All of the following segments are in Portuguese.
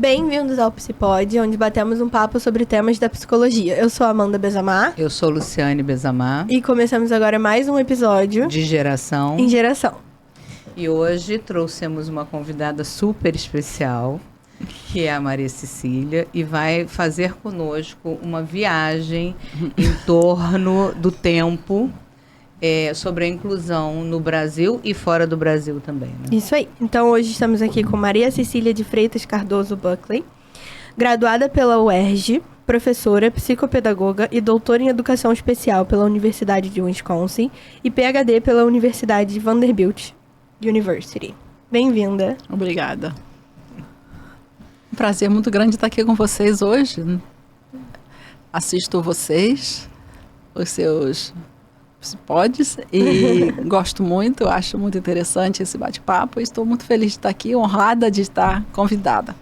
Bem-vindos ao Psipod, onde batemos um papo sobre temas da psicologia. Eu sou a Amanda Bezamar. Eu sou Luciane Bezamar. E começamos agora mais um episódio de Geração em Geração. E hoje trouxemos uma convidada super especial, que é a Maria Cecília, e vai fazer conosco uma viagem em torno do tempo, sobre a inclusão no Brasil e fora do Brasil também, né? Isso aí. Então hoje estamos aqui com Maria Cecília de Freitas Cardoso Buckley, graduada pela UERJ, professora, psicopedagoga e doutora em Educação Especial pela Universidade de Wisconsin e PhD pela Universidade Vanderbilt University. Bem-vinda. Obrigada. Um prazer muito grande estar aqui com vocês hoje. Assisto vocês, os seus Psipods, e gosto muito, acho muito interessante esse bate-papo. Estou muito feliz de estar aqui, honrada de estar convidada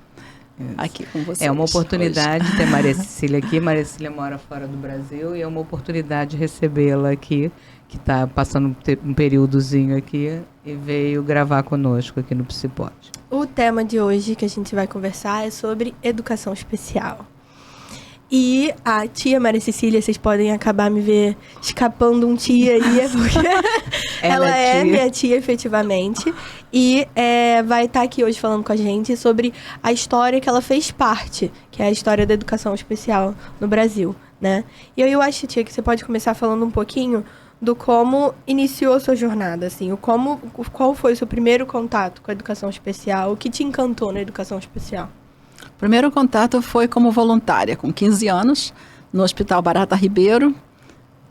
aqui com vocês. É uma oportunidade ter Maria Cecília aqui. Maria Cecília mora fora do Brasil e é uma oportunidade recebê-la aqui, que está passando um períodozinho aqui e veio gravar conosco aqui no Psipod. O tema de hoje que a gente vai conversar é sobre educação especial. E a tia Maria Cecília, vocês podem acabar me ver escapando um tia aí, porque ela é minha tia, efetivamente. E vai estar aqui hoje falando com a gente sobre a história que ela fez parte, que é a história da educação especial no Brasil, né? E eu acho, tia, que você pode começar falando um pouquinho do como iniciou a sua jornada, assim, qual foi o seu primeiro contato com a educação especial, o que te encantou na educação especial? O primeiro contato foi como voluntária, com 15 anos, no Hospital Barata Ribeiro,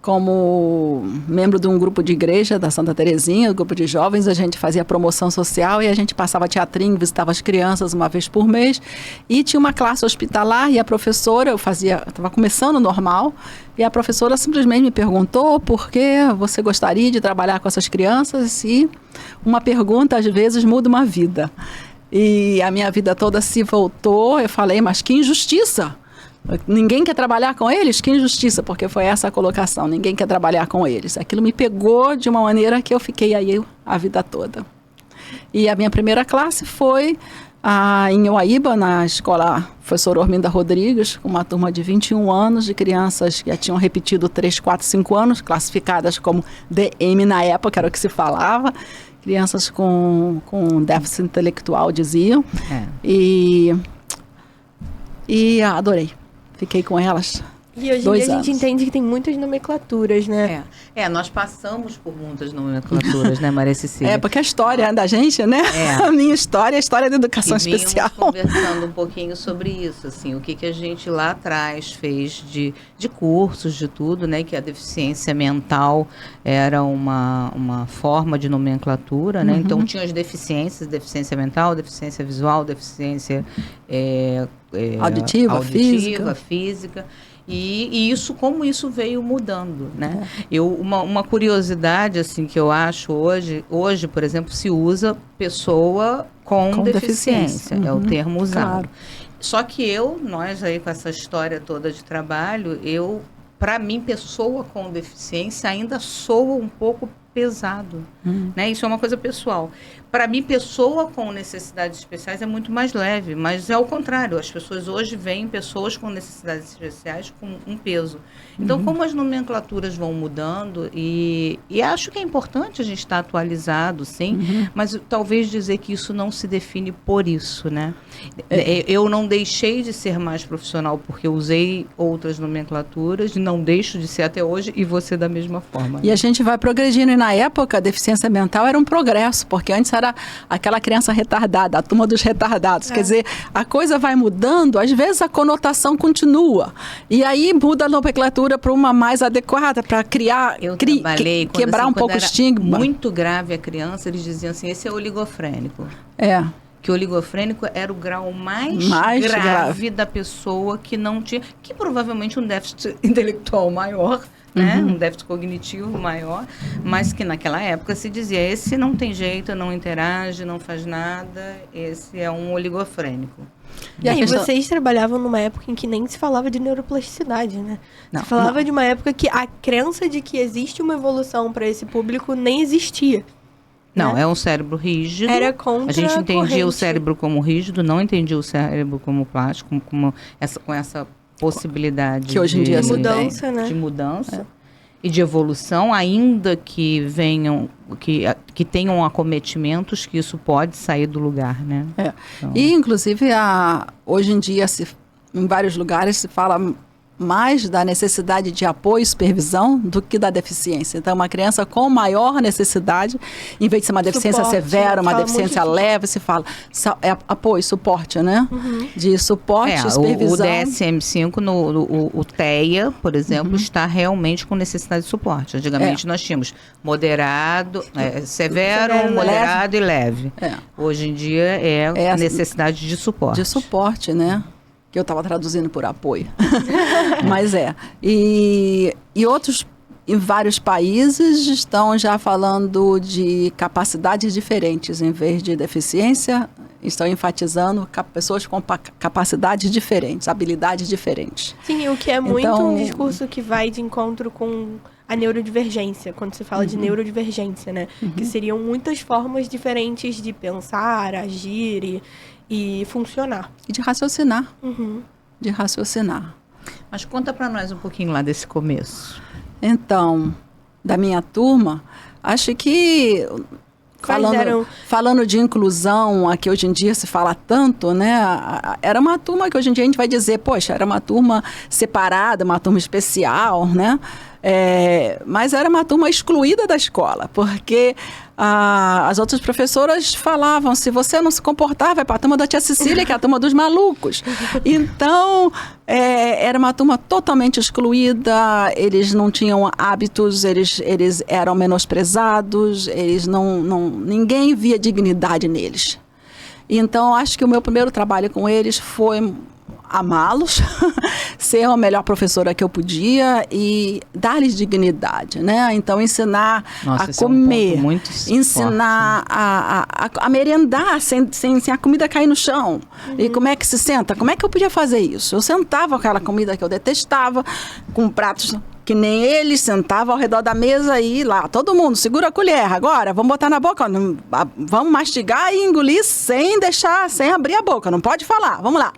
como membro de um grupo de igreja da Santa Terezinha, um grupo de jovens. A gente fazia promoção social e a gente passava teatrinho, visitava as crianças uma vez por mês. E tinha uma classe hospitalar e a professora, estava começando normal, e a professora simplesmente me perguntou por que você gostaria de trabalhar com essas crianças, e uma pergunta às vezes muda uma vida. E a minha vida toda se voltou, eu falei, mas que injustiça! Ninguém quer trabalhar com eles? Que injustiça, porque foi essa a colocação, ninguém quer trabalhar com eles. Aquilo me pegou de uma maneira que eu fiquei aí a vida toda. E a minha primeira classe foi em Uaíba, na escola Professor Orminda Rodrigues, com uma turma de 21 anos, de crianças que já tinham repetido 3, 4, 5 anos, classificadas como DM na época, era o que se falava. Crianças com déficit intelectual, diziam. E adorei. Fiquei com elas. E hoje em dia a gente entende que tem muitas nomenclaturas, né? Nós passamos por muitas nomenclaturas, né, Maria Cecília? Porque a história da gente, né? A minha história é a história da educação especial. Conversando um pouquinho sobre isso, assim, o que a gente lá atrás fez de cursos, de tudo, né? Que a deficiência mental era uma forma de nomenclatura, né? Então, tinha as deficiências, deficiência mental, deficiência visual, deficiência auditiva, física. E isso, como isso veio mudando, né? Uma curiosidade, assim, que eu acho hoje, por exemplo, se usa pessoa com deficiência. É o termo usado. Claro. Só que nós aí com essa história toda de trabalho, para mim, pessoa com deficiência ainda soa um pouco pesado, né? Isso é uma coisa pessoal. Para mim, pessoa com necessidades especiais é muito mais leve, mas é o contrário. As pessoas hoje veem pessoas com necessidades especiais com um peso. Então, como as nomenclaturas vão mudando, e acho que é importante a gente estar atualizado, sim, mas talvez dizer que isso não se define por isso, né? Eu não deixei de ser mais profissional porque eu usei outras nomenclaturas, não deixo de ser até hoje, e você da mesma forma. E a gente vai progredindo, e na época a deficiência mental era um progresso, porque antes era aquela criança retardada, a turma dos retardados. Quer dizer, a coisa vai mudando, às vezes a conotação continua. E aí muda a nomenclatura para uma mais adequada, para criar, quebrar um pouco o estigma. Muito grave a criança, eles diziam assim, esse é oligofrênico. Que o oligofrênico era o grau mais grave da pessoa que não tinha, que provavelmente um déficit intelectual maior, né? Um déficit cognitivo maior, mas que naquela época se dizia, esse não tem jeito, não interage, não faz nada, esse é um oligofrênico. E aí, vocês trabalhavam numa época em que nem se falava de neuroplasticidade, né? Se falava de uma época que a crença de que existe uma evolução para esse público nem existia. Não, né? é um cérebro rígido. Era contra a gente entendia corrente. o cérebro como rígido, não entendia o cérebro como plástico, com essa possibilidade que hoje em dia de se mudança, né? de mudança e de evolução, ainda que venham, que tenham acometimentos, que isso pode sair do lugar, né? Então, E, inclusive, hoje em dia, em vários lugares, se fala mais da necessidade de apoio e supervisão do que da deficiência. Então, uma criança com maior necessidade, em vez de ser uma deficiência Suporte, severa, uma fala deficiência muito de leve, se fala apoio, suporte, né? De suporte e o supervisão. DSM-5, o TEA, por exemplo, está realmente com necessidade de suporte. Antigamente nós tínhamos moderado, severo, moderado e leve. Hoje em dia é a necessidade de suporte. De suporte, né? Que eu estava traduzindo por apoio. Mas E em vários países estão já falando de capacidades diferentes, em vez de deficiência, estão enfatizando pessoas com capacidades diferentes, habilidades diferentes. Sim, o que é muito Então, um discurso que vai de encontro com a neurodivergência, quando se fala de neurodivergência, né? Que seriam muitas formas diferentes de pensar, agir e funcionar. E de raciocinar. Uhum. De raciocinar. Mas conta para nós um pouquinho lá desse começo. Então, da minha turma, acho que falando de inclusão, a que hoje em dia se fala tanto, né? Era uma turma que hoje em dia a gente vai dizer, poxa, era uma turma separada, uma turma especial, né? Mas era uma turma excluída da escola, porque as outras professoras falavam, se você não se comportar, vai para a turma da tia Cecília, que é a turma dos malucos. Então, era uma turma totalmente excluída, eles não tinham hábitos, eles eram menosprezados, ninguém via dignidade neles. Então, acho que o meu primeiro trabalho com eles foi amá-los, ser a melhor professora que eu podia e dar-lhes dignidade, né? Então, ensinar a comer, ensinar a merendar sem a comida cair no chão. E como é que se senta? Como é que eu podia fazer isso? Eu sentava aquela comida que eu detestava, com pratos que nem eles, sentava ao redor da mesa e lá, todo mundo, segura a colher, agora, vamos botar na boca, vamos mastigar e engolir sem abrir a boca, não pode falar, vamos lá.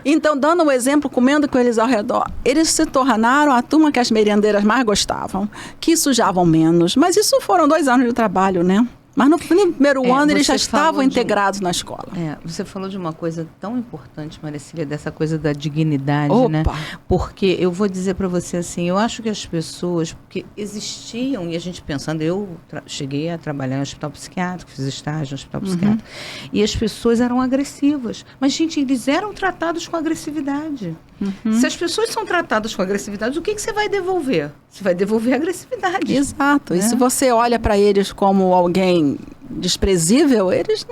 Então, dando um exemplo, comendo com eles ao redor, eles se tornaram a turma que as merendeiras mais gostavam, que sujavam menos, mas isso foram 2 anos de trabalho, né? Mas no primeiro ano eles já estavam integrados na escola. Você falou de uma coisa tão importante, Maricília, dessa coisa da dignidade, né? Porque eu vou dizer para você assim, eu acho que as pessoas, porque existiam, e a gente pensando, eu cheguei a trabalhar em hospital psiquiátrico, fiz estágio no hospital psiquiátrico, e as pessoas eram agressivas. Mas, gente, eles eram tratados com agressividade. Se as pessoas são tratadas com agressividade, o que você vai devolver? Você vai devolver a agressividade. Exato. E se você olha para eles como alguém desprezível, eles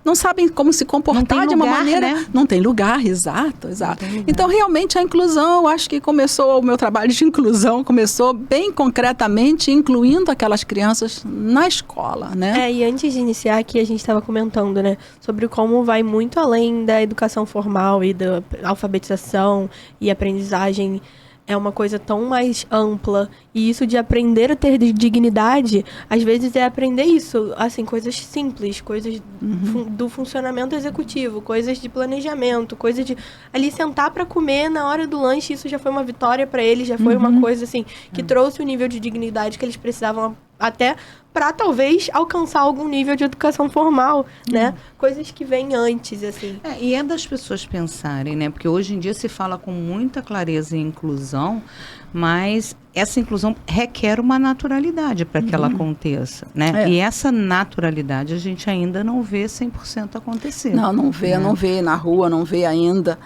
não sabem como se comportar de uma maneira... Né? Não tem lugar, exato. Lugar. Então, realmente, a inclusão, eu acho que o meu trabalho de inclusão começou bem concretamente, incluindo aquelas crianças na escola, né? E antes de iniciar aqui, a gente estava comentando, né, sobre como vai muito além da educação formal e da alfabetização e aprendizagem. É uma coisa tão mais ampla. E isso de aprender a ter dignidade, às vezes é aprender isso, assim, coisas simples, coisas do funcionamento executivo, coisas de planejamento, coisas de ali sentar para comer na hora do lanche, isso já foi uma vitória para eles, já foi uma coisa assim, que trouxe o nível de dignidade que eles precisavam até para talvez alcançar algum nível de educação formal, né? Coisas que vêm antes, assim. E é das pessoas pensarem, né? Porque hoje em dia se fala com muita clareza em inclusão, mas essa inclusão requer uma naturalidade para que ela aconteça, né? E essa naturalidade a gente ainda não vê 100% acontecer. Não vê na rua, não vê ainda.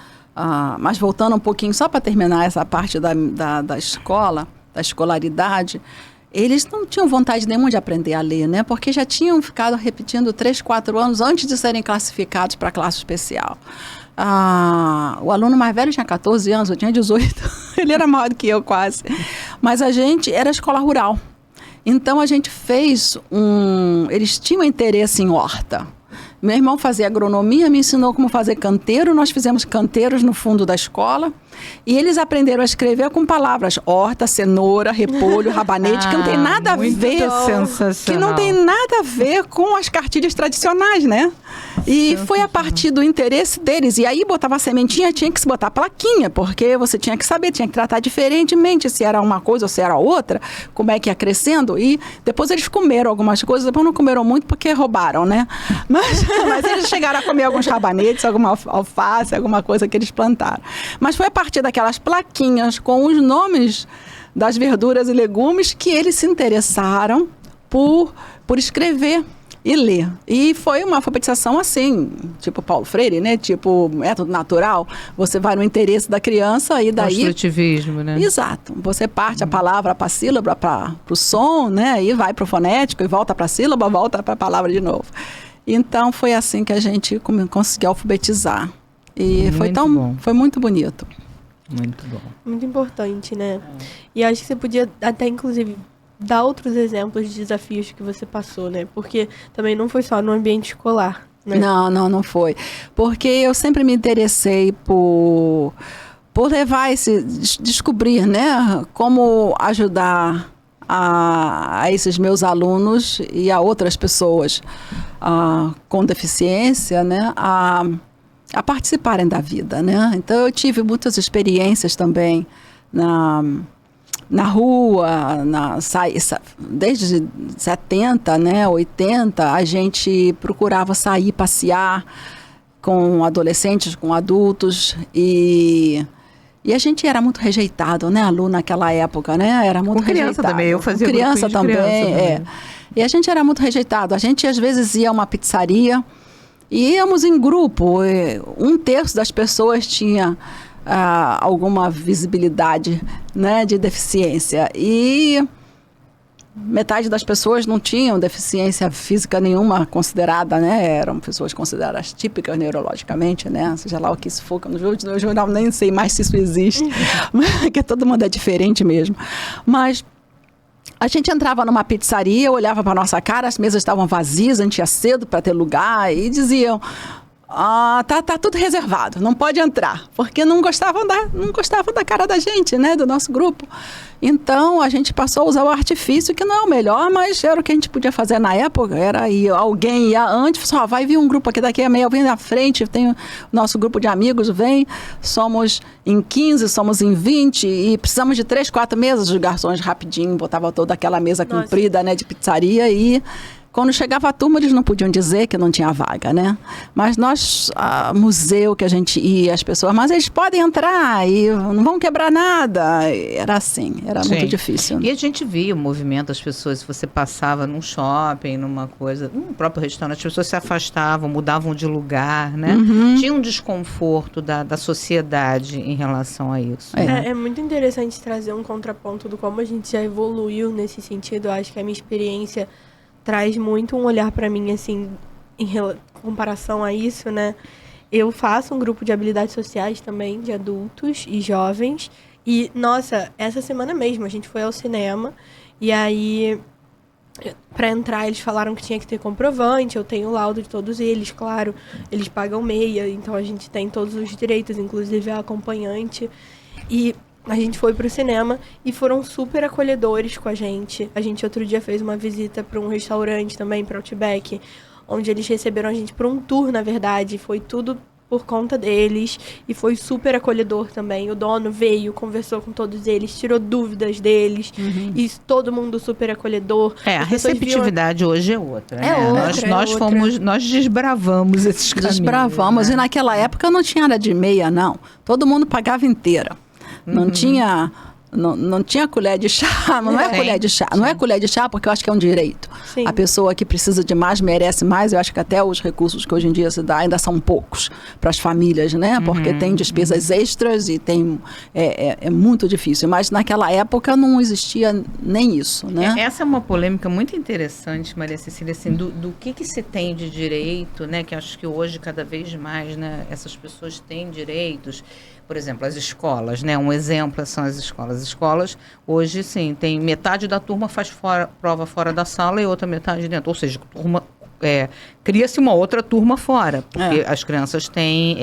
Mas voltando um pouquinho, só para terminar essa parte da escola, da escolaridade, eles não tinham vontade nenhuma de aprender a ler, né? Porque já tinham ficado repetindo 3, 4 anos antes de serem classificados para a classe especial. O aluno mais velho tinha 14 anos, eu tinha 18. Ele era maior do que eu quase. Mas a gente era escola rural. Então a gente fez eles tinham interesse em horta. Meu irmão fazia agronomia, me ensinou como fazer canteiro. Nós fizemos canteiros no fundo da escola. E eles aprenderam a escrever com palavras horta, cenoura, repolho, rabanete, que não tem nada a ver. Sensacional. Que não tem nada a ver com as cartilhas tradicionais, né? E foi a partir do interesse deles. E aí botava a sementinha, tinha que se botar a plaquinha, porque você tinha que saber, tinha que tratar diferentemente se era uma coisa ou se era outra, como é que ia crescendo. E depois eles comeram algumas coisas, depois não comeram muito porque roubaram, né? Mas eles chegaram a comer alguns rabanetes, alguma alface, alguma coisa que eles plantaram. Mas foi a partir daquelas plaquinhas com os nomes das verduras e legumes que eles se interessaram por escrever e ler. E foi uma alfabetização assim, tipo Paulo Freire, né? Tipo método natural. Você vai no interesse da criança e daí... Construtivismo, né? Exato. Você parte a palavra para a sílaba, para o som, né? E vai para o fonético, e volta para a sílaba, volta para a palavra de novo. Então, foi assim que a gente conseguiu alfabetizar. E foi muito bonito. Muito bom. Muito importante, né? E acho que você podia até, inclusive, dar outros exemplos de desafios que você passou, né? Porque também não foi só no ambiente escolar, né? Não foi. Porque eu sempre me interessei por levar descobrir, né? Como ajudar a esses meus alunos e a outras pessoas com deficiência, né? A participarem da vida, né? Então, eu tive muitas experiências também na rua, desde 70, né, 80, a gente procurava sair, passear com adolescentes, com adultos, e a gente era muito rejeitado, né, Lu, naquela época, né? Era muito rejeitado. Com criança também, eu fazia criança também. E a gente era muito rejeitado. A gente, às vezes, ia a uma pizzaria e íamos em grupo. 1/3 das pessoas tinha alguma visibilidade, né, de deficiência. E metade das pessoas não tinham deficiência física nenhuma considerada, né? Eram pessoas consideradas típicas neurologicamente, né? Seja lá o que isso for, no jornal nem sei mais se isso existe, porque todo mundo é diferente mesmo. Mas a gente entrava numa pizzaria, olhava para nossa cara, as mesas estavam vazias, a gente ia cedo para ter lugar, e diziam: tá tudo reservado, não pode entrar, porque não gostavam da cara da gente, né, do nosso grupo. Então, a gente passou a usar o artifício, que não é o melhor, mas era o que a gente podia fazer na época, era alguém ia antes, falou: vai vir um grupo aqui daqui a meia, vem na frente, tem o nosso grupo de amigos, vem, somos em 15, somos em 20, e precisamos de 3, 4 mesas, os garçons rapidinho, botava toda aquela mesa comprida, né, de pizzaria, e quando chegava a turma, eles não podiam dizer que não tinha vaga, né? Mas nós, museu que a gente ia, as pessoas, mas eles podem entrar e não vão quebrar nada. Era assim, era muito difícil. E a gente via o movimento das pessoas, se você passava num shopping, numa coisa, num próprio restaurante, as pessoas se afastavam, mudavam de lugar, né? Uhum. Tinha um desconforto da sociedade em relação a isso. É muito interessante trazer um contraponto do como a gente já evoluiu nesse sentido. Eu acho que a minha experiência traz muito um olhar para mim, assim, em comparação a isso, né? Eu faço um grupo de habilidades sociais também, de adultos e jovens. E, nossa, essa semana mesmo a gente foi ao cinema. E aí, para entrar, eles falaram que tinha que ter comprovante. Eu tenho o laudo de todos eles, claro. Eles pagam meia, então a gente tem todos os direitos, inclusive a acompanhante. E a gente foi pro cinema e foram super acolhedores com a gente. A gente outro dia fez uma visita para um restaurante também, para Outback, onde eles receberam a gente para um tour, na verdade. Foi tudo por conta deles e foi super acolhedor também. O dono veio, conversou com todos eles, tirou dúvidas deles. Uhum. E todo mundo super acolhedor. A receptividade hoje é outra, né? Outra. Nós desbravamos esses caminhos. Desbravamos, né? E naquela época não tinha nada de meia, não. Todo mundo pagava inteira. Não tinha colher de chá, não é colher de chá. Não é colher de chá porque eu acho que é um direito. Sim. A pessoa que precisa de mais merece mais. Eu acho que até os recursos que hoje em dia se dá ainda são poucos para as famílias, né? Porque tem despesas extras e tem é muito difícil. Mas naquela época não existia nem isso, né? Essa é uma polêmica muito interessante, Maria Cecília, assim, do que se tem de direito, né? Que acho que hoje cada vez mais, né? Essas pessoas têm direitos. Por exemplo, as escolas, né? Um exemplo são as escolas. As escolas, hoje, sim, tem metade da turma faz prova fora da sala e outra metade dentro. Ou seja, turma cria-se uma outra turma fora, porque as crianças têm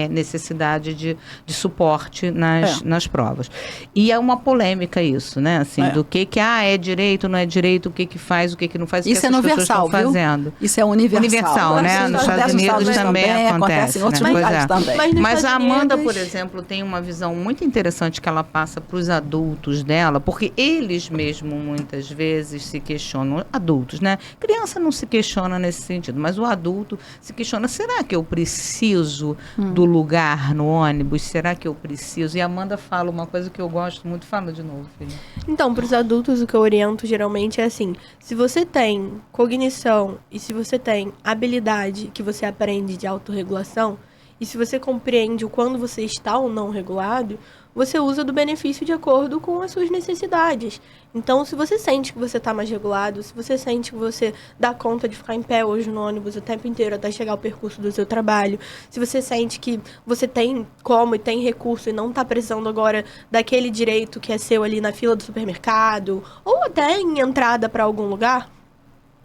necessidade de suporte nas provas. E é uma polêmica isso, né? Assim, do que é direito, não é direito, o que faz, o que não faz, o que isso essas é pessoas estão fazendo. Isso é universal, né? Nos Estados Unidos também acontece. Em outros lugares também. Mas a Amanda, por exemplo, tem uma visão muito interessante que ela passa para os adultos dela, porque eles mesmo muitas vezes se questionam, adultos, né? Criança não se questiona nesse sentido, mas o adulto se questiona, será que eu preciso do lugar no ônibus? Será que eu preciso? E a Amanda fala uma coisa que eu gosto muito. Fala de novo, filha. Então, para os adultos, o que eu oriento geralmente é assim, se você tem cognição e se você tem habilidade que você aprende de autorregulação, e se você compreende o quando você está ou não regulado, você usa do benefício de acordo com as suas necessidades. Então, se você sente que você está mais regulado, se você sente que você dá conta de ficar em pé hoje no ônibus o tempo inteiro até chegar ao percurso do seu trabalho, se você sente que você tem como e tem recurso e não está precisando agora daquele direito que é seu ali na fila do supermercado, ou até em entrada para algum lugar,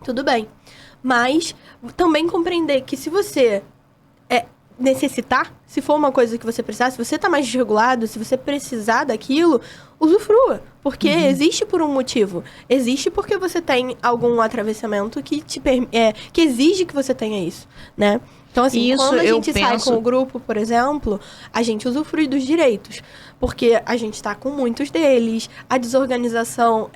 tudo bem. Mas também compreender que se você necessitar, se for uma coisa que você precisar, se você tá mais desregulado, se você precisar daquilo, usufrua. Porque existe por um motivo. Existe porque você tem algum atravessamento que que exige que você tenha isso, né? Então, assim, quando a gente sai com o grupo, por exemplo, a gente usufrui dos direitos. Porque a gente tá com muitos deles, a desorganização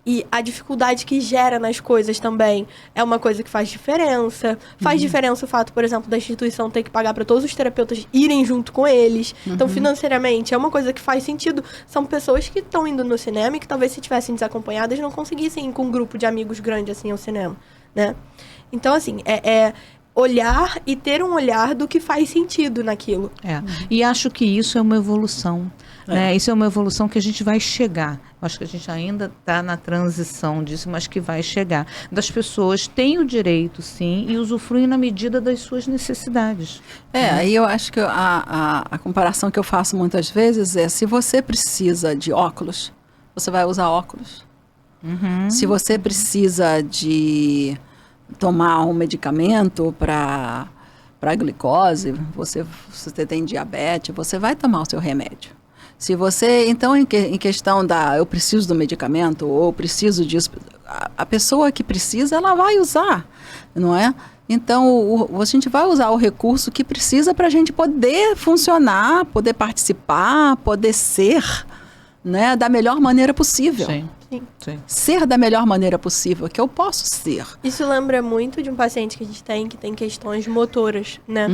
e a dificuldade que gera nas coisas também é uma coisa que faz diferença. Faz diferença o fato, por exemplo, da instituição ter que pagar para todos os terapeutas irem junto com eles. Então, financeiramente, é uma coisa que faz sentido. São pessoas que estão indo no cinema e que talvez se tivessem desacompanhadas não conseguissem ir com um grupo de amigos grande assim ao cinema, né? Então, assim, olhar e ter um olhar do que faz sentido naquilo. E acho que isso é uma evolução. Né? Isso é uma evolução que a gente vai chegar. Acho que a gente ainda está na transição disso, mas que vai chegar. Das pessoas têm o direito, sim, e usufruem na medida das suas necessidades. Aí eu acho que a comparação que eu faço muitas vezes é, se você precisa de óculos, você vai usar óculos. Se você precisa de tomar um medicamento para glicose, você tem diabetes, você vai tomar o seu remédio. Se você, então, em questão eu preciso do medicamento, ou preciso disso, a pessoa que precisa, ela vai usar, não é? Então, a gente vai usar o recurso que precisa para a gente poder funcionar, poder participar, poder ser, né, da melhor maneira possível. Sim. Ser da melhor maneira possível, que eu posso ser. Isso lembra muito de um paciente que a gente tem, que tem questões motoras, né?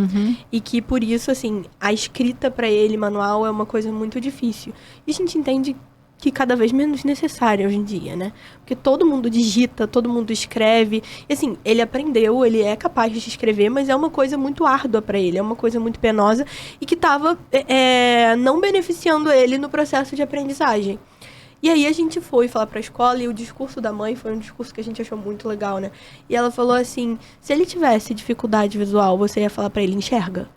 E que, por isso, assim, a escrita para ele, manual, é uma coisa muito difícil. E a gente entende que cada vez menos necessária hoje em dia, né? Porque todo mundo digita, todo mundo escreve. E, assim, ele aprendeu, ele é capaz de escrever, mas é uma coisa muito árdua para ele, é uma coisa muito penosa e que estava não beneficiando ele no processo de aprendizagem. E aí a gente foi falar pra escola e o discurso da mãe foi um discurso que a gente achou muito legal, né? E ela falou assim, se ele tivesse dificuldade visual, você ia falar pra ele, enxerga?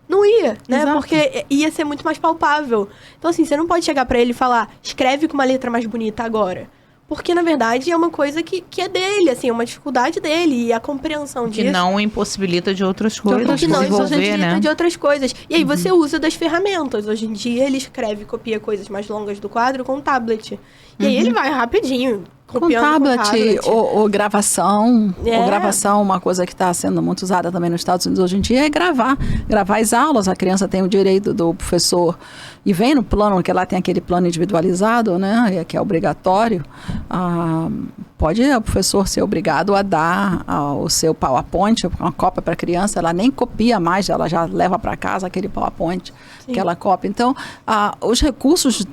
Não ia, né? Exato. Porque ia ser muito mais palpável. Então, assim, você não pode chegar pra ele e falar, escreve com uma letra mais bonita agora. Porque, na verdade, é uma coisa que é dele, assim, é uma dificuldade dele. E a compreensão disso... Que não impossibilita de outras coisas. Que não impossibilita de outras coisas. E aí você usa das ferramentas. Hoje em dia, ele escreve e copia coisas mais longas do quadro com tablet. E aí ele vai rapidinho, copiando com tablet. Ou gravação. Ou gravação, uma coisa que está sendo muito usada também nos Estados Unidos hoje em dia é gravar as aulas. A criança tem o direito do professor, e vem no plano, que lá tem aquele plano individualizado, né, que é obrigatório, pode o professor ser obrigado a dar o seu PowerPoint, uma cópia para a criança, ela nem copia mais, ela já leva para casa aquele PowerPoint que ela copia. Então, os recursos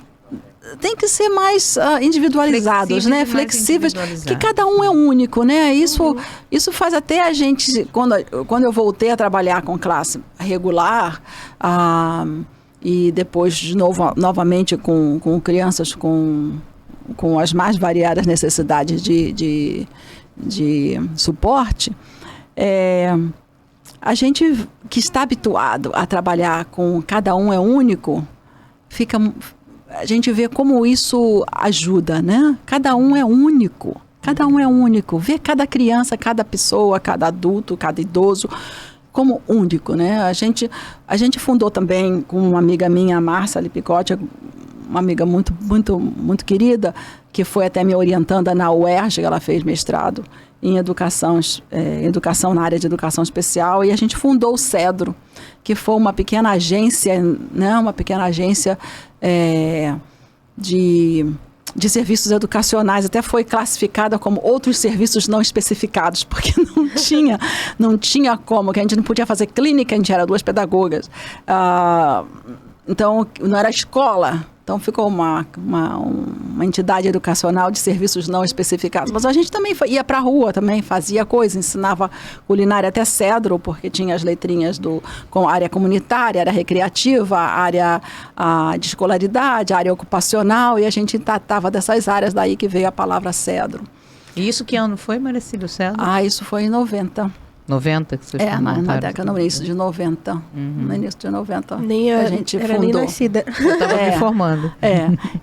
tem que ser mais individualizados, né? Flexíveis, que cada um é único, né? Isso faz até a gente, quando eu voltei a trabalhar com classe regular, e depois novamente com crianças com as mais variadas necessidades de suporte, a gente que está habituado a trabalhar com cada um é único, a gente vê como isso ajuda, né? Cada um é único. Cada um é único. Ver cada criança, cada pessoa, cada adulto, cada idoso como único, né? A gente fundou também com uma amiga minha, a Márcia Lipicotti, uma amiga muito, muito, muito querida, que foi até me orientando na UERJ, ela fez mestrado em educação na área de educação especial, e a gente fundou o Cedro, que foi uma pequena agência, né? Uma pequena agência de serviços educacionais, até foi classificada como outros serviços não especificados, porque não tinha como, que a gente não podia fazer clínica, a gente era 2 pedagogas. Então, não era escola. Então, ficou uma entidade educacional de serviços não especificados. Mas a gente também ia para a rua, também fazia coisa, ensinava culinária até Cedro, porque tinha as letrinhas com área comunitária, área recreativa, área de escolaridade, área ocupacional, e a gente tratava dessas áreas, daí que veio a palavra Cedro. E isso que ano foi, Maricílio, Cedro? Isso foi em 90. 90 que vocês na década, no início de 90. No início de 90. A gente era fundou. Nem nascida. Eu estava me formando.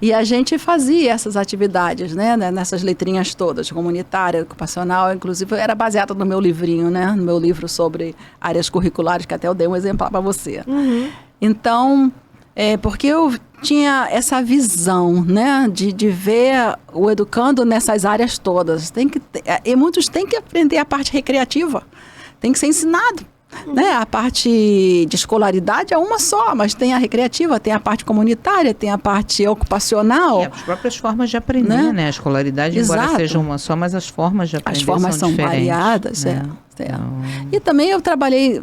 E a gente fazia essas atividades, né? Nessas letrinhas todas, comunitária, ocupacional, inclusive era baseado no meu livrinho, né? No meu livro sobre áreas curriculares, que até eu dei um exemplar para você. Então, porque eu tinha essa visão, né? De ver o educando nessas áreas todas. E muitos têm que aprender a parte recreativa. Tem que ser ensinado, né? A parte de escolaridade é uma só, mas tem a recreativa, tem a parte comunitária, tem a parte ocupacional. E as próprias formas de aprender, né? A escolaridade, embora seja uma só, mas as formas de aprender são diferentes. As formas são variadas, né? E também eu trabalhei,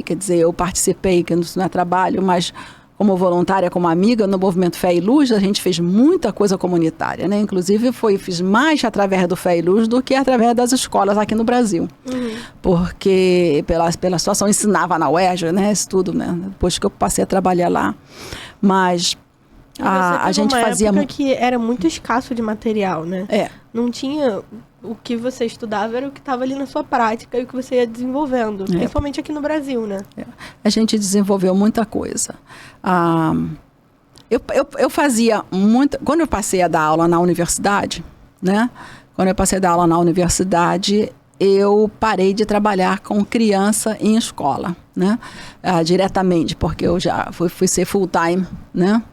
quer dizer, eu participei, que não é trabalho, mas como voluntária, como amiga, no Movimento Fé e Luz, a gente fez muita coisa comunitária, né? Inclusive, fiz mais através do Fé e Luz do que através das escolas aqui no Brasil. Porque, pela situação, ensinava na UERJ, né? Isso tudo, né? Depois que eu passei a trabalhar lá. Mas a gente fazia... Época que era muito escasso de material, né? Não tinha... O que você estudava era o que estava ali na sua prática e o que você ia desenvolvendo, principalmente aqui no Brasil, né? A gente desenvolveu muita coisa. Eu fazia muito... Quando eu passei a dar aula na universidade, né? Eu parei de trabalhar com criança em escola, né? Diretamente, porque eu já fui ser full-time, né?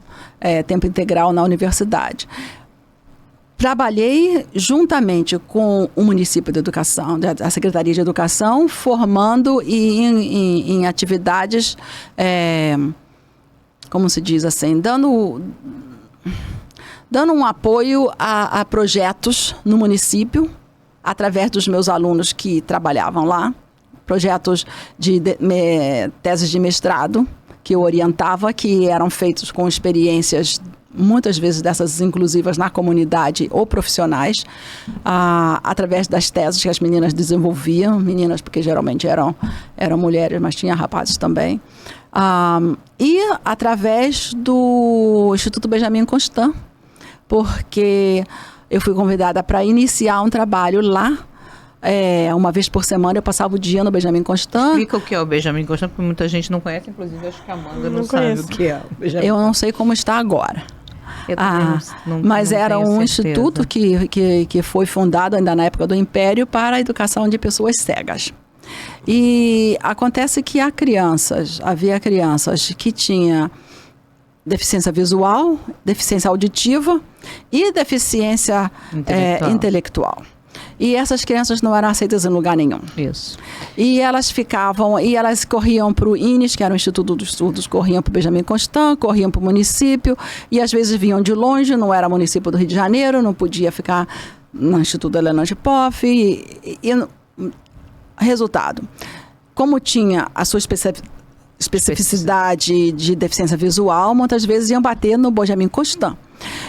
Tempo integral na universidade. Trabalhei juntamente com o município de educação, a Secretaria de Educação, formando em atividades, como se diz assim, dando um apoio a projetos no município, através dos meus alunos que trabalhavam lá, projetos de teses de mestrado, que eu orientava, que eram feitos com experiências muitas vezes dessas inclusivas na comunidade ou profissionais, através das teses que as meninas desenvolviam, meninas porque geralmente eram mulheres, mas tinha rapazes também, e através do Instituto Benjamin Constant, porque eu fui convidada para iniciar um trabalho lá. Uma vez por semana eu passava o dia no Benjamin Constant. Explica o que é o Benjamin Constant, porque muita gente não conhece, inclusive acho que a Amanda não sabe o que é o Benjamin. Eu não sei como está agora. Mas era um instituto que foi fundado ainda na época do Império para a educação de pessoas cegas. E acontece que havia crianças que tinham deficiência visual, deficiência auditiva e deficiência intelectual. E essas crianças não eram aceitas em lugar nenhum. Isso. E elas corriam para o INES, que era o Instituto dos Surdos, corriam para o Benjamin Constant, corriam para o município, e às vezes vinham de longe, não era município do Rio de Janeiro, não podia ficar no Instituto Helena de Poff. Resultado, como tinha a sua especificidade de deficiência visual, muitas vezes iam bater no Benjamin Constant.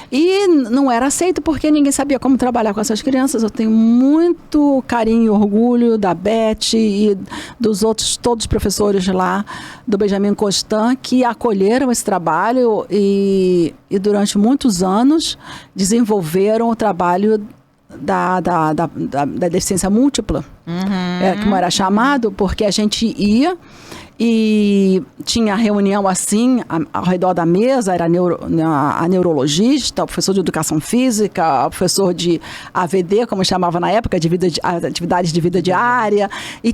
E não era aceito porque ninguém sabia como trabalhar com essas crianças. Eu tenho muito carinho e orgulho da Beth e dos outros, todos os professores lá do Benjamin Constant que acolheram esse trabalho e durante muitos anos desenvolveram o trabalho da deficiência múltipla, como era chamado, porque a gente ia e tinha reunião assim, ao redor da mesa, era a neurologista, o professor de educação física, o professor de AVD, como chamava na época, atividades de vida diária, e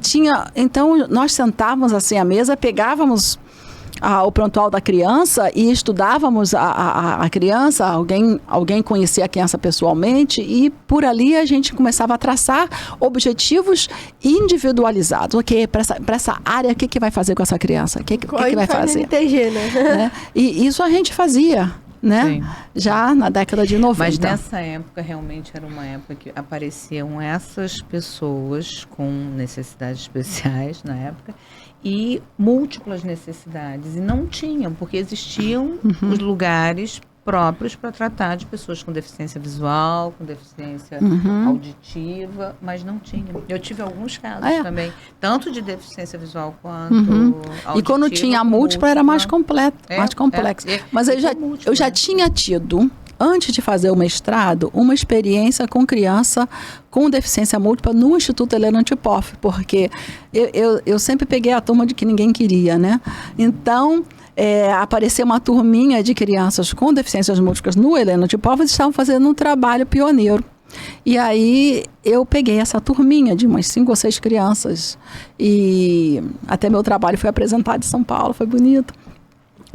então nós sentávamos assim à mesa, pegávamos o prontuário da criança e estudávamos a criança, alguém conhecia a criança pessoalmente, e por ali a gente começava a traçar objetivos individualizados. Ok, para essa área, o que vai fazer com essa criança? O que vai fazer? NTG, né? E isso a gente fazia, né? Sim. Já na década de 90. Mas nessa época, realmente era uma época que apareciam essas pessoas com necessidades especiais na época, e múltiplas necessidades. E não tinham, porque existiam os lugares próprios para tratar de pessoas com deficiência visual, com deficiência auditiva, mas não tinham. Eu tive alguns casos também, tanto de deficiência visual quanto auditiva. E quando tinha a múltipla, era mais complexo. Mas eu já tinha tido, antes de fazer o mestrado, uma experiência com criança com deficiência múltipla no Instituto Helena Antipoff, porque eu sempre peguei a turma de que ninguém queria, né? Então, apareceu uma turminha de crianças com deficiências múltiplas no Helena Antipoff, eles estavam fazendo um trabalho pioneiro. E aí eu peguei essa turminha de umas 5 ou 6 crianças, e até meu trabalho foi apresentado em São Paulo, foi bonito.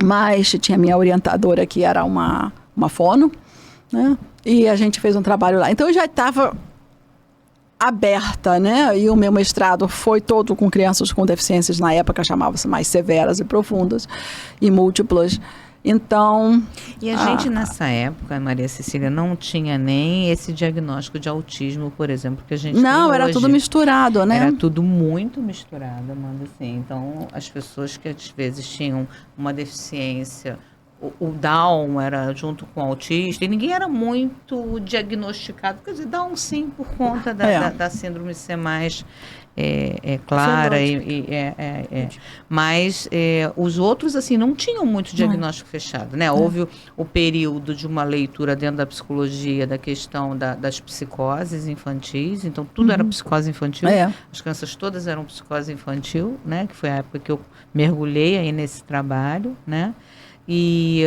Mas tinha minha orientadora, que era uma fono, né? E a gente fez um trabalho lá. Então eu já estava aberta, né? E o meu mestrado foi todo com crianças com deficiências, na época chamava-se mais severas e profundas e múltiplas. Então... E a gente nessa época, Maria Cecília, não tinha nem esse diagnóstico de autismo, por exemplo, que a gente não, tem era hoje. Tudo misturado, né? Era tudo muito misturado, Amanda, assim. Então, as pessoas que às vezes tinham uma deficiência, o Down era junto com o autista, e ninguém era muito diagnosticado. Quer dizer, Down sim, por conta da síndrome ser mais clara, mas os outros assim não tinham muito diagnóstico fechado, né? Houve o período de uma leitura dentro da psicologia da questão das psicoses infantis, então tudo era psicose infantil, as crianças todas eram psicose infantil, né? Que foi a época que eu mergulhei aí nesse trabalho, né? E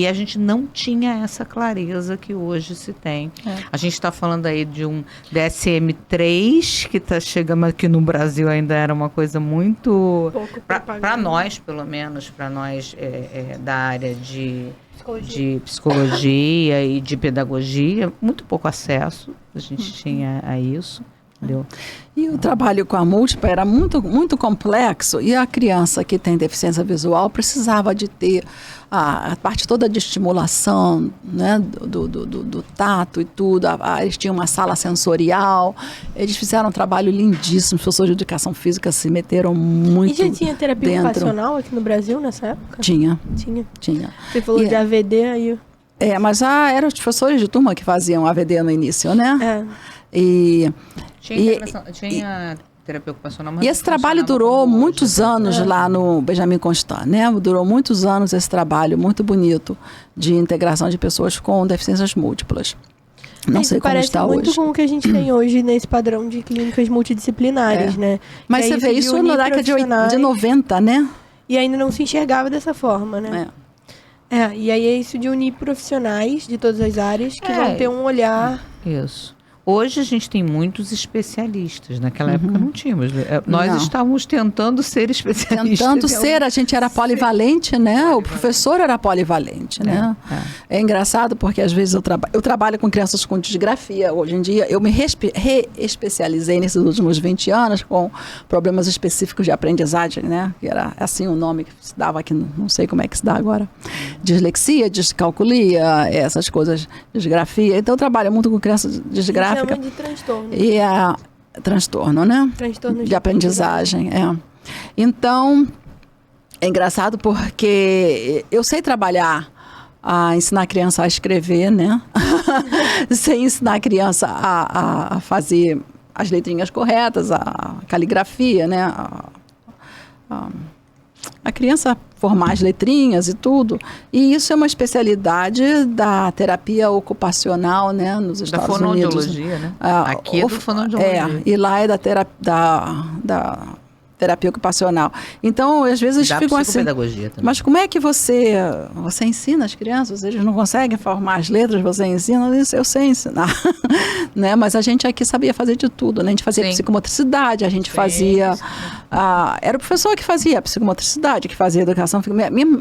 a gente não tinha essa clareza que hoje se tem. A gente está falando aí de um DSM-3 que está chegando aqui no Brasil, ainda era uma coisa muito... Para nós, pelo menos, para nós da área de psicologia e de pedagogia, muito pouco acesso a gente tinha a isso. Entendeu? E o trabalho com a múltipla era muito, muito complexo, e a criança que tem deficiência visual precisava de ter a parte toda de estimulação, né, do tato e tudo. Eles tinham uma sala sensorial, eles fizeram um trabalho lindíssimo, os professores de educação física se meteram muito dentro. E já tinha terapia ocupacional aqui no Brasil nessa época? Tinha. Você falou de AVD aí... mas eram os professores de turma que faziam AVD no início, né? Tinha terapia ocupacional, mas e esse trabalho durou muitos anos lá no Benjamin Constant, né? Durou muitos anos esse trabalho muito bonito de integração de pessoas com deficiências múltiplas. Não sei como está hoje. Parece muito com o que a gente tem hoje nesse padrão de clínicas multidisciplinares, né? Mas você vê isso na década de 90, né? E ainda não se enxergava dessa forma, né? E aí é isso de unir profissionais de todas as áreas que vão ter um olhar... Isso. Hoje a gente tem muitos especialistas. Naquela época não tínhamos. Nós estávamos tentando ser especialistas. A gente era polivalente, né? O professor era polivalente, né? É engraçado porque às vezes eu trabalho com crianças com disgrafia. Hoje em dia eu me reespecializei nesses últimos 20 anos com problemas específicos de aprendizagem, né? Que era assim o nome que se dava aqui, não sei como é que se dá agora. Dislexia, descalculia, essas coisas, disgrafia. Então eu trabalho muito com crianças disgráficas. Chama de transtorno. E transtorno, né? Transtorno de aprendizagem, Então, é engraçado porque eu sei trabalhar, ensinar a criança a escrever, né? Sei ensinar a criança a fazer as letrinhas corretas, a caligrafia, né? a criança formar as letrinhas e tudo. E isso é uma especialidade da terapia ocupacional, né, nos Estados Unidos. Da fonoaudiologia, né? Aqui é do fonoaudiologia. E lá é da terapia ocupacional. Então, às vezes ficam assim, também. Mas como é que você ensina as crianças? Eles não conseguem formar as letras, você ensina? Isso eu sei ensinar. Né? Mas a gente aqui sabia fazer de tudo, né? A gente fazia psicomotricidade, a gente fazia... era o professor que fazia a psicomotricidade, que fazia educação.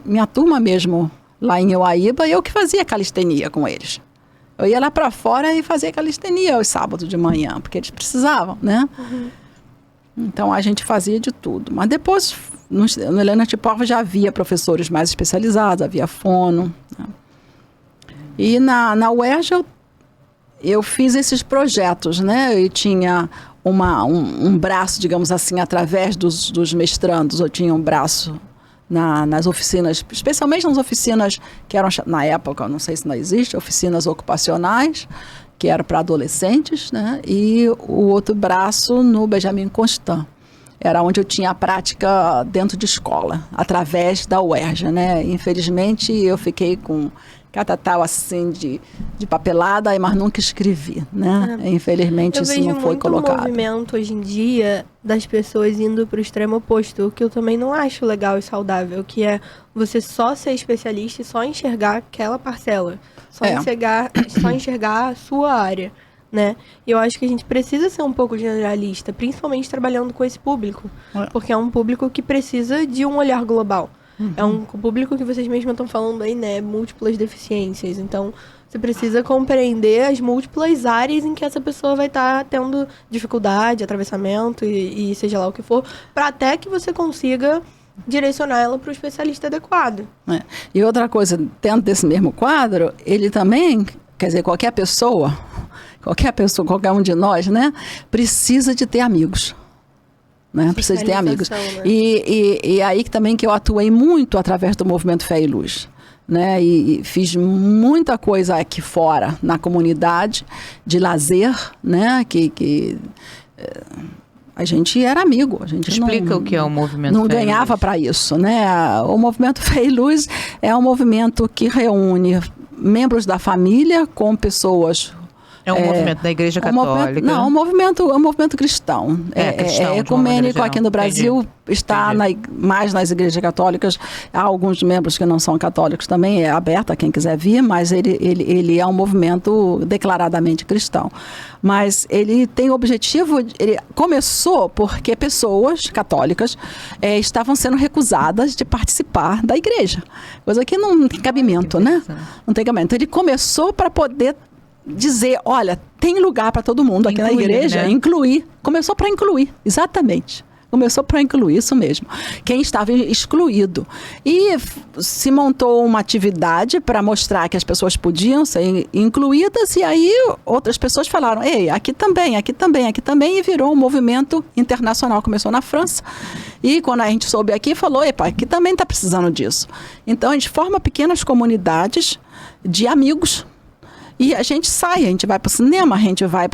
Minha turma mesmo, lá em Uaíba, eu que fazia calistenia com eles. Eu ia lá para fora e fazia calistenia aos sábados de manhã, porque eles precisavam, né? Então, a gente fazia de tudo. Mas depois, no Helena Tipova já havia professores mais especializados, havia fono. Né? E na UERJ eu fiz esses projetos, né? Eu tinha um braço, digamos assim, através dos mestrandos. Eu tinha um braço nas oficinas, especialmente nas oficinas que eram, na época, não sei se não existe, oficinas ocupacionais, que era para adolescentes, né? E o outro braço no Benjamin Constant. Era onde eu tinha a prática dentro de escola, através da UERJ, né? Infelizmente, eu fiquei com catatal assim de papelada, mas nunca escrevi, né? Infelizmente, isso não foi colocado. Eu vejo muito movimento hoje em dia das pessoas indo para o extremo oposto, o que eu também não acho legal e saudável, que é você só ser especialista e só enxergar aquela parcela, só enxergar a sua área, né? E eu acho que a gente precisa ser um pouco generalista, principalmente trabalhando com esse público, porque é um público que precisa de um olhar global. É um público que vocês mesmos estão falando aí, né? Múltiplas deficiências. Então, você precisa compreender as múltiplas áreas em que essa pessoa vai estar tendo dificuldade, atravessamento e seja lá o que for, para até que você consiga direcionar ela para o especialista adequado. E outra coisa, dentro desse mesmo quadro, ele também, quer dizer, qualquer pessoa, qualquer um de nós, né? Precisa de ter amigos. Né? Precisa de ter amigos. Né? E aí também que eu atuei muito através do movimento Fé e Luz. Né? E fiz muita coisa aqui fora, na comunidade, de lazer, né? Que a gente era amigo. A gente Explica o que é o movimento não Fé ganhava para isso. Né? O movimento Fé e Luz é um movimento que reúne membros da família com pessoas... É um movimento da Igreja Católica? É um movimento cristão. É ecumênico aqui no Brasil, está mais nas igrejas católicas. Há alguns membros que não são católicos também, é aberto a quem quiser vir, mas ele é um movimento declaradamente cristão. Mas ele tem o objetivo, ele começou porque pessoas católicas estavam sendo recusadas de participar da igreja. Coisa que não tem cabimento, né? Não tem cabimento. Ele começou para poder dizer, olha, tem lugar para todo mundo aqui na igreja, né? Incluir. Começou para incluir, exatamente. Começou para incluir, isso mesmo. Quem estava excluído. E se montou uma atividade para mostrar que as pessoas podiam ser incluídas, e aí outras pessoas falaram, ei, aqui também, e virou um movimento internacional. Começou na França. E quando a gente soube aqui, falou, epa, aqui também está precisando disso. Então, a gente forma pequenas comunidades de amigos. E a gente sai, a gente vai para o cinema, a gente vai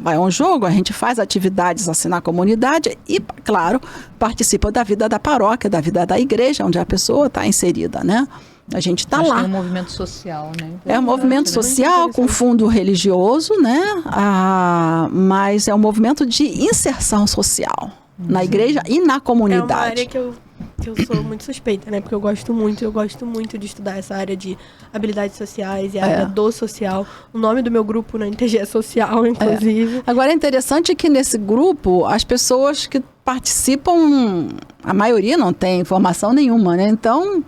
a um jogo, a gente faz atividades assim na comunidade e, claro, participa da vida da paróquia, da vida da igreja, onde a pessoa está inserida, né? A gente está lá. É um movimento social, né? É um movimento social com fundo religioso, né? Mas é um movimento de inserção social na igreja e na comunidade. É uma área que eu sou muito suspeita, né? Porque eu gosto muito de estudar essa área de habilidades sociais e a área do social. O nome do meu grupo na NTG é social, inclusive. Agora, é interessante que nesse grupo, as pessoas que participam, a maioria não tem formação nenhuma, né? Então,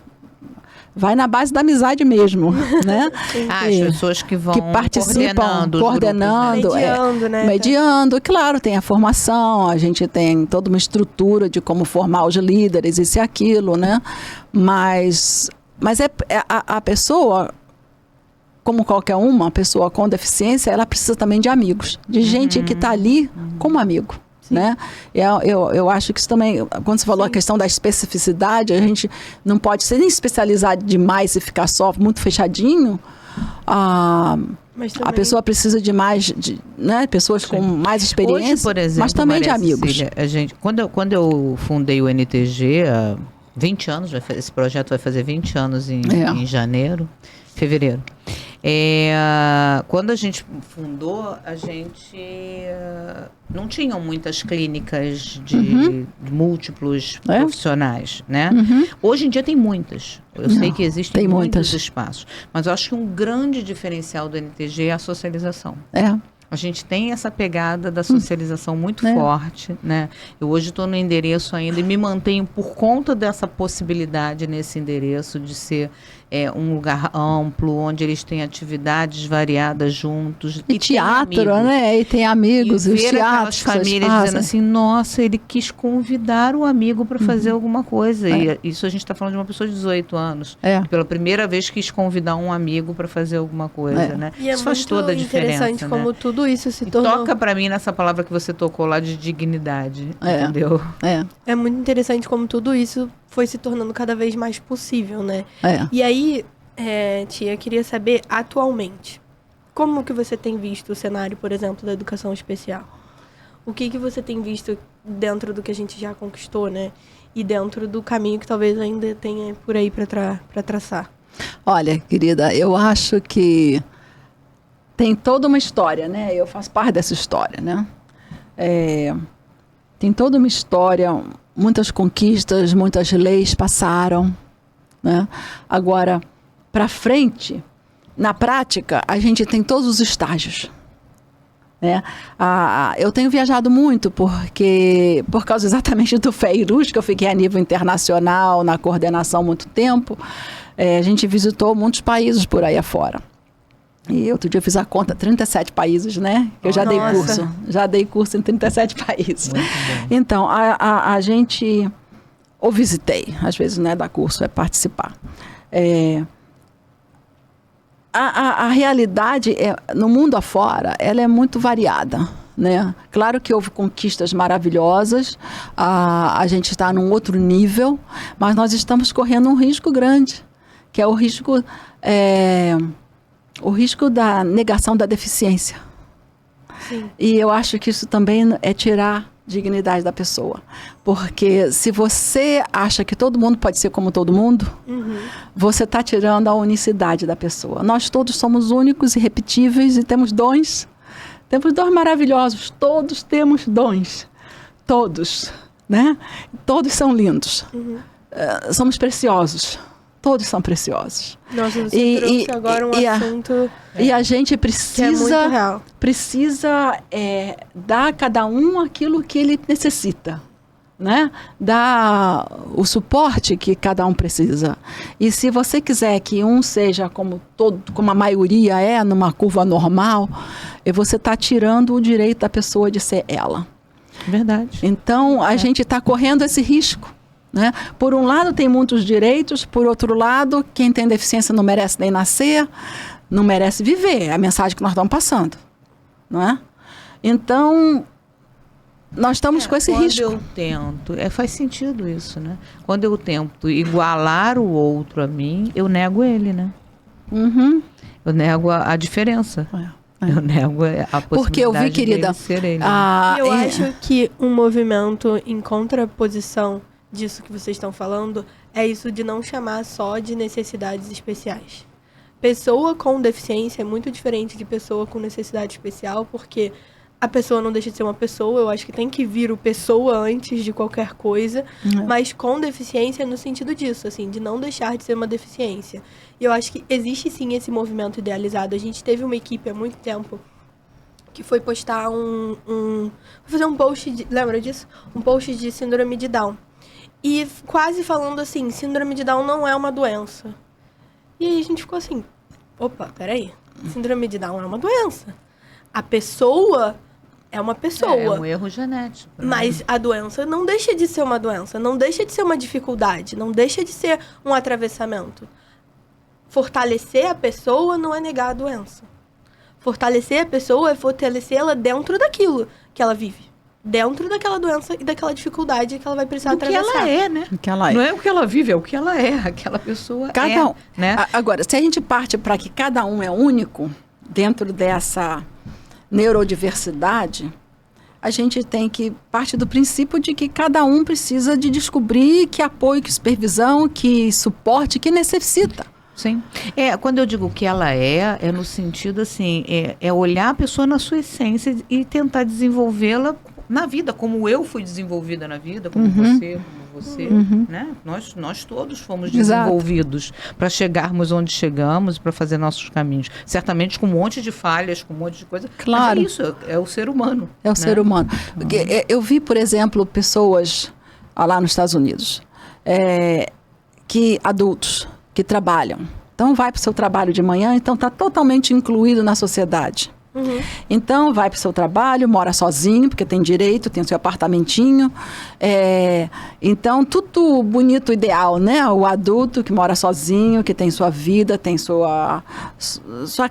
vai na base da amizade mesmo, né? As pessoas que vão participam, coordenando, mediando, né? Mediando, claro, tem a formação, a gente tem toda uma estrutura de como formar os líderes, isso e aquilo, né? Mas a pessoa, como qualquer uma pessoa com deficiência, ela precisa também de amigos, de gente que está ali como amigo. Né? Eu acho que isso também, quando você falou a questão da especificidade, a gente não pode ser nem especializado demais e ficar só muito fechadinho. Mas A também- pessoa precisa de mais, né, pessoas com mais experiência, Hoje, por exemplo, mas também de Maria amigos. Cecília, quando eu fundei o NTG há 20 anos, esse projeto vai fazer 20 anos em fevereiro. Quando a gente fundou, a gente não tinha muitas clínicas de múltiplos profissionais, né? Hoje em dia tem muitas. Eu sei que existem muitos espaços, mas eu acho que um grande diferencial do NTG é a socialização. A gente tem essa pegada da socialização muito forte, né? Eu hoje estou no endereço ainda e me mantenho por conta dessa possibilidade nesse endereço de ser um lugar amplo, onde eles têm atividades variadas juntos. E teatro, né? E tem amigos, e os ver teatros aquelas famílias dizendo assim, nossa, ele quis convidar o amigo para fazer alguma coisa. E isso a gente está falando de uma pessoa de 18 anos. Que pela primeira vez quis convidar um amigo para fazer alguma coisa, né? E isso faz toda a diferença, interessante como tudo isso se tornou... Toca para mim nessa palavra que você tocou lá de dignidade, entendeu? É muito interessante como tudo isso foi se tornando cada vez mais possível, né? E aí, tia, queria saber, atualmente, como que você tem visto o cenário, por exemplo, da educação especial? O que você tem visto dentro do que a gente já conquistou, né? E dentro do caminho que talvez ainda tenha por aí para traçar? Olha, querida, eu acho que tem toda uma história, né? Eu faço parte dessa história, né? Tem toda uma história, muitas conquistas, muitas leis passaram, né? Agora, para frente, na prática, a gente tem todos os estágios, né? Eu tenho viajado muito por causa exatamente do FEIRUS, que eu fiquei a nível internacional, na coordenação há muito tempo. A gente visitou muitos países por aí afora. E outro dia eu fiz a conta, 37 países, né? Eu já dei curso. Já dei curso em 37 países. Então, a gente... Ou visitei, às vezes não é dar curso, é participar. A realidade, no mundo afora, ela é muito variada, né? Claro que houve conquistas maravilhosas, a gente está num outro nível, mas nós estamos correndo um risco grande, que é o risco da negação da deficiência. Sim. E eu acho que isso também é tirar dignidade da pessoa. Porque se você acha que todo mundo pode ser como todo mundo, você está tirando a unicidade da pessoa. Nós todos somos únicos, irrepetíveis e temos dons. Temos dons maravilhosos. Todos temos dons. Todos. Né? Todos são lindos. Somos preciosos. Todos são preciosos. Nossa, você trouxe agora um assunto... E a gente precisa, que é muito real. Precisa dar a cada um aquilo que ele necessita, né? Dar o suporte que cada um precisa. E se você quiser que um seja como a maioria é, numa curva normal, você está tirando o direito da pessoa de ser ela. Verdade. Então, a gente está correndo esse risco. Né? Por um lado tem muitos direitos, por outro lado quem tem deficiência não merece nem nascer, não merece viver, é a mensagem que nós estamos passando, não é? Então nós estamos com esse risco. Quando eu tento, faz sentido isso, né? Quando eu tento igualar o outro a mim, eu nego ele, né? Eu nego a diferença. Eu nego a possibilidade porque eu vi, querida, dele ser ele. Eu acho que um movimento em contraposição disso que vocês estão falando é isso de não chamar só de necessidades especiais. Pessoa com deficiência é muito diferente de pessoa com necessidade especial, porque a pessoa não deixa de ser uma pessoa, eu acho que tem que vir o pessoa antes de qualquer coisa, mas com deficiência no sentido disso, assim, de não deixar de ser uma deficiência. E eu acho que existe sim esse movimento idealizado. A gente teve uma equipe há muito tempo que foi postar fazer um post, lembra disso? Um post de síndrome de Down. E quase falando assim, síndrome de Down não é uma doença. E aí a gente ficou assim, opa, peraí, síndrome de Down é uma doença. A pessoa é uma pessoa. É um erro genético. Né? Mas a doença não deixa de ser uma doença, não deixa de ser uma dificuldade, não deixa de ser um atravessamento. Fortalecer a pessoa não é negar a doença. Fortalecer a pessoa é fortalecê-la dentro daquilo que ela vive. Dentro daquela doença e daquela dificuldade que ela vai precisar atravessar. O que ela é, né? O que ela é. Não é o que ela vive, é o que ela é. Aquela pessoa cada um, né? Agora, se a gente parte para que cada um é único, dentro dessa neurodiversidade, a gente tem que partir do princípio de que cada um precisa de descobrir que apoio, que supervisão, que suporte, que necessita. Sim. Quando eu digo que ela é no sentido assim, é olhar a pessoa na sua essência e tentar desenvolvê-la na vida, como eu fui desenvolvida na vida, como você, né? Nós todos fomos desenvolvidos para chegarmos onde chegamos, para fazer nossos caminhos. Certamente com um monte de falhas, com um monte de coisa. Claro. Mas é isso, é o ser humano. É o ser humano. Eu vi, por exemplo, pessoas lá nos Estados Unidos, adultos que trabalham. Então, vai para o seu trabalho de manhã, então está totalmente incluído na sociedade. Então, vai para o seu trabalho, mora sozinho, porque tem direito, tem o seu apartamentinho. Então, tudo bonito, ideal, né? O adulto que mora sozinho, que tem sua vida, tem sua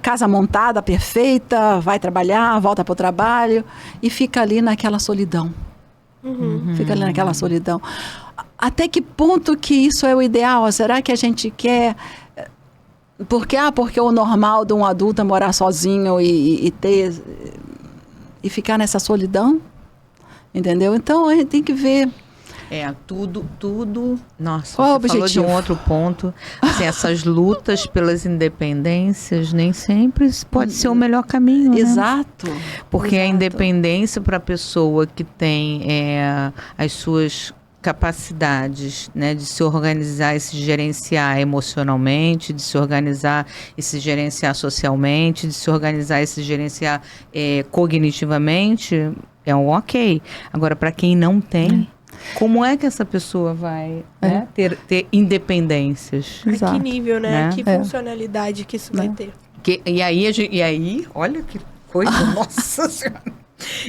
casa montada, perfeita, vai trabalhar, volta para o trabalho e fica ali naquela solidão. Fica ali naquela solidão. Até que ponto que isso é o ideal? Será que a gente quer... Porque o normal de um adulto é morar sozinho e ficar nessa solidão, entendeu? Então a gente tem que ver. Tudo. Nossa, qual você falou de um outro ponto. Assim, essas lutas pelas independências nem sempre pode ser o melhor caminho. Exato. Né? Porque a independência para a pessoa que tem as suas capacidades, né, de se organizar e se gerenciar emocionalmente, de se organizar e se gerenciar socialmente, de se organizar e se gerenciar cognitivamente, é um ok. Agora, para quem não tem, como é que essa pessoa vai né, ter independências? A que nível, né? Que funcionalidade que isso vai ter? E aí, olha que coisa, nossa senhora.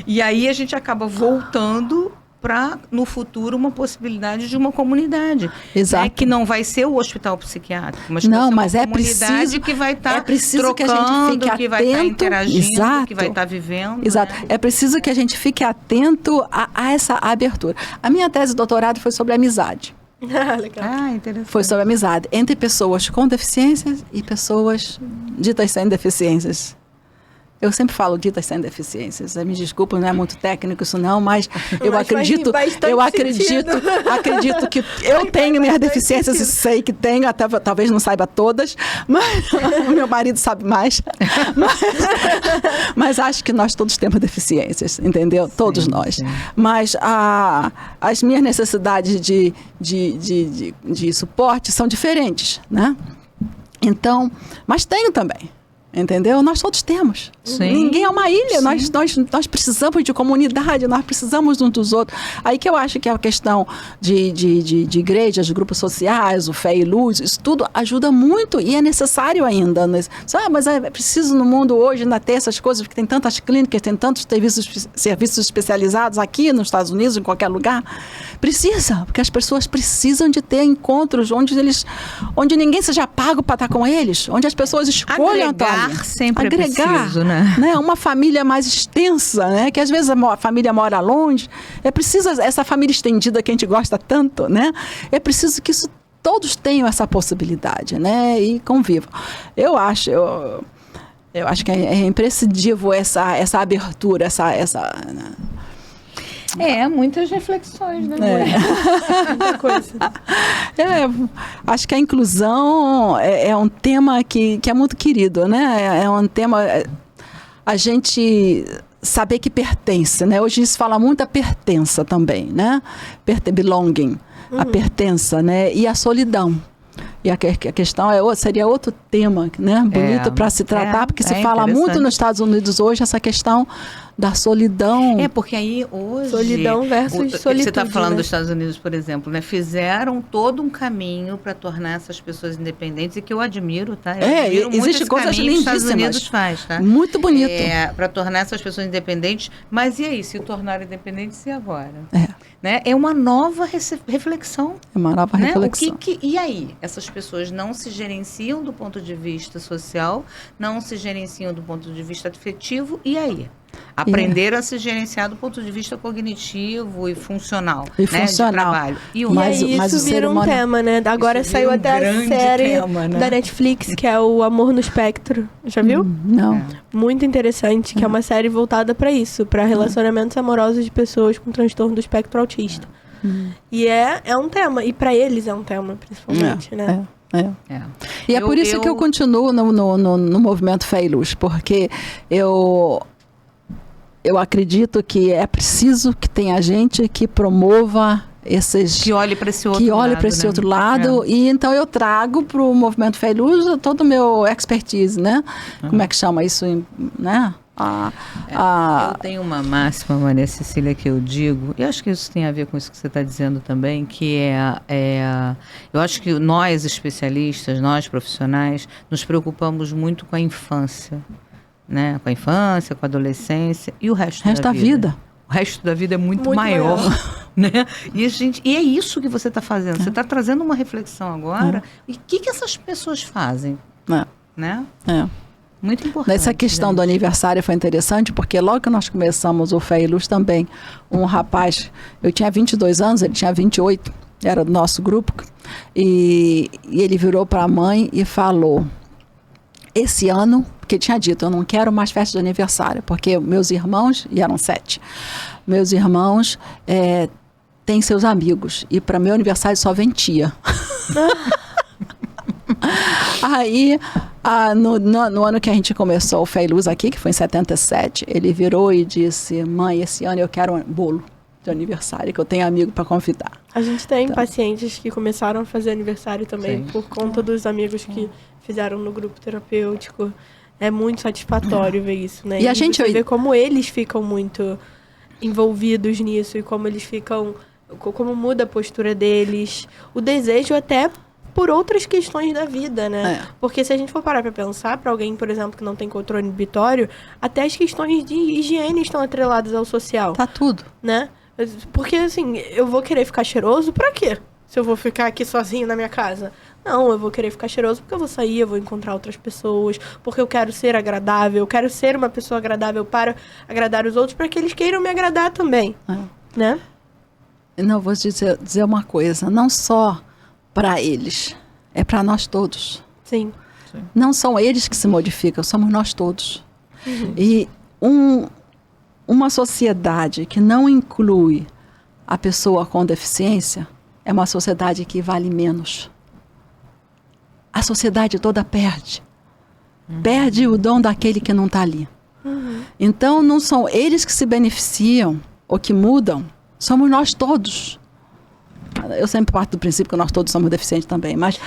E aí a gente acaba voltando para, no futuro, uma possibilidade de uma comunidade. Exato. Né, que não vai ser o hospital psiquiátrico, mas não, vai mas ser uma é comunidade preciso, que vai estar trocando, que a gente fique atento, que vai estar interagindo, exato, que vai estar vivendo. Exato. Né? É preciso que a gente fique atento a essa abertura. A minha tese de doutorado foi sobre amizade. Legal. Interessante. Foi sobre amizade entre pessoas com deficiências e pessoas ditas sem deficiências. Eu sempre falo ditas sem deficiências. Me desculpa, não é muito técnico isso não, mas eu acredito que eu tenho minhas deficiências e sei que tenho, até talvez não saiba todas, mas o meu marido sabe mais. Mas acho que nós todos temos deficiências, entendeu? Todos nós. Sim. Mas as minhas necessidades de suporte são diferentes, né? Então, mas tenho também. Entendeu? Nós todos temos. Sim. Ninguém é uma ilha. Nós precisamos de comunidade, nós precisamos uns dos outros. Aí que eu acho que a questão de igrejas, de grupos sociais, o Fé e Luz, isso tudo ajuda muito e é necessário ainda. Mas é preciso no mundo hoje ainda ter essas coisas, porque tem tantas clínicas, tem tantos serviços especializados aqui nos Estados Unidos, em qualquer lugar. Precisa, porque as pessoas precisam de ter encontros onde ninguém seja pago para estar com eles, onde as pessoas escolham estar. Sempre agregar, é preciso, né? Uma família mais extensa, né? Que às vezes a família mora longe. É preciso essa família estendida que a gente gosta tanto, né? É preciso que todos tenham essa possibilidade, né? E convivam. Eu acho que é imprescindível essa abertura, né? Muitas reflexões, né? Muita coisa. Acho que a inclusão é um tema que é muito querido, né? É um tema... A gente saber que pertence, né? Hoje se fala muito a pertença também, né? Belonging, a pertença, né? E a solidão. E a questão seria outro tema, né? Bonito para se tratar, porque se fala muito nos Estados Unidos hoje essa questão da solidão. Porque aí hoje... Solidão versus solitude. Você está falando né? dos Estados Unidos, por exemplo, né? Fizeram todo um caminho para tornar essas pessoas independentes e que eu admiro, tá? Eu admiro muito existe esse coisas caminho que os Estados lindíssimas. Unidos faz, tá? Muito bonito. Para tornar essas pessoas independentes. Mas e aí, se tornaram independentes e agora? Né? É uma nova reflexão. É uma nova reflexão. E aí? Essas pessoas não se gerenciam do ponto de vista social, não se gerenciam do ponto de vista afetivo, e aí? Aprender a se gerenciar do ponto de vista cognitivo e funcional, E né, funcional. de trabalho. E Mas- e aí mas isso o ser vira um humano- tema, né? Agora Isso saiu vira um até a grande série tema, né? da Netflix, que é o Amor no Espectro. Já viu? Não. É. Muito interessante, que é uma série voltada pra isso, pra relacionamentos amorosos de pessoas com transtorno do espectro autista. E é um tema, e pra eles é um tema, principalmente, né? É. É. E é por isso que eu continuo no movimento Fé e Luz, porque eu acredito que é preciso que tenha gente que promova esses... Que olhe para esse outro que lado. olhe para esse né? outro lado, e então eu trago para o movimento Fé e Luz todo o meu expertise, né? Como é que chama isso, né? Eu tenho uma máxima, Maria Cecília, que eu digo, e acho que isso tem a ver com isso que você está dizendo também, que eu acho que nós especialistas, nós profissionais, nos preocupamos muito com a infância, né? Com a infância, com a adolescência e o resto da vida. O resto da vida é muito Muito maior, né? E é isso que você está fazendo. Você está trazendo uma reflexão agora. E o que essas pessoas fazem, né? Muito importante. Nessa questão do aniversário foi interessante, porque logo que nós começamos o Fé e Luz também, um rapaz, eu tinha 22 anos, ele tinha 28, era do nosso grupo, e ele virou para a mãe e falou, esse ano, porque tinha dito, eu não quero mais festa de aniversário, porque meus irmãos, e eram 7, meus irmãos têm seus amigos, e para meu aniversário só vem tia. Aí, no ano que a gente começou o Fé e Luz aqui, que foi em 77, ele virou e disse, mãe, esse ano eu quero um bolo de aniversário, que eu tenho amigo para convidar. A gente tem pacientes que começaram a fazer aniversário também, por conta dos amigos que fizeram no grupo terapêutico. É muito satisfatório ver isso, né? E a gente vê como eles ficam muito envolvidos nisso e como eles ficam, como muda a postura deles, o desejo até por outras questões da vida, né? Porque se a gente for parar pra pensar, pra alguém, por exemplo, que não tem controle inibitório, até as questões de higiene estão atreladas ao social. Tá tudo. Né? Porque, assim, eu vou querer ficar cheiroso pra quê? Se eu vou ficar aqui sozinho na minha casa. Não, eu vou querer ficar cheiroso porque eu vou sair, eu vou encontrar outras pessoas, porque eu quero ser agradável, eu quero ser uma pessoa agradável para agradar os outros, para que eles queiram me agradar também, né? Não, vou dizer uma coisa, não só para eles, é para nós todos. Sim. Não são eles que se modificam, somos nós todos. E uma sociedade que não inclui a pessoa com deficiência é uma sociedade que vale menos. A sociedade toda perde. Perde o dom daquele que não está ali. Então, não são eles que se beneficiam ou que mudam, somos nós todos. Eu sempre parto do princípio que nós todos somos deficientes também, mas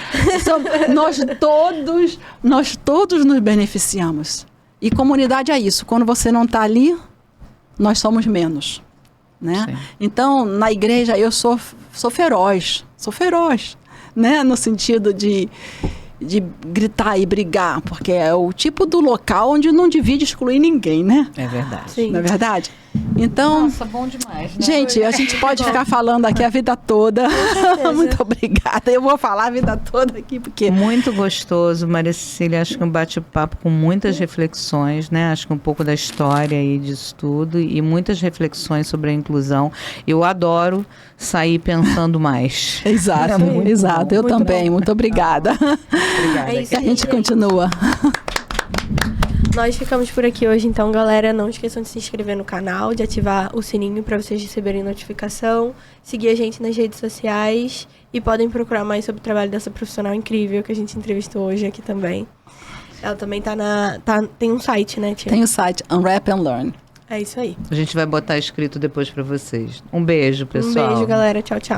nós todos nos beneficiamos. E comunidade é isso, quando você não está ali, nós somos menos, né? Sim. Então, na igreja, eu sou feroz, né? No sentido de gritar e brigar, porque é o tipo do local onde não divide e exclui ninguém, né? É verdade. Sim. Não é verdade? Então, Nossa, bom demais, né? gente, a gente pode ficar falando aqui a vida toda. Muito obrigada. Eu vou falar a vida toda aqui, porque... Muito gostoso, Maria Cecília. Acho que um bate-papo com muitas reflexões, né? Acho que um pouco da história aí disso tudo e muitas reflexões sobre a inclusão. Eu adoro sair pensando mais. Exato, É muito exato. bom. Eu Muito também. bom. Muito obrigada. Obrigada. É isso. E a gente continua. Nós ficamos por aqui hoje, então, galera, não esqueçam de se inscrever no canal, de ativar o sininho para vocês receberem notificação, seguir a gente nas redes sociais e podem procurar mais sobre o trabalho dessa profissional incrível que a gente entrevistou hoje aqui também. Ela também tem um site, né, Tia? Tem o site Unwrap and Learn. É isso aí. A gente vai botar escrito depois para vocês. Um beijo, pessoal. Um beijo, galera. Tchau, tchau.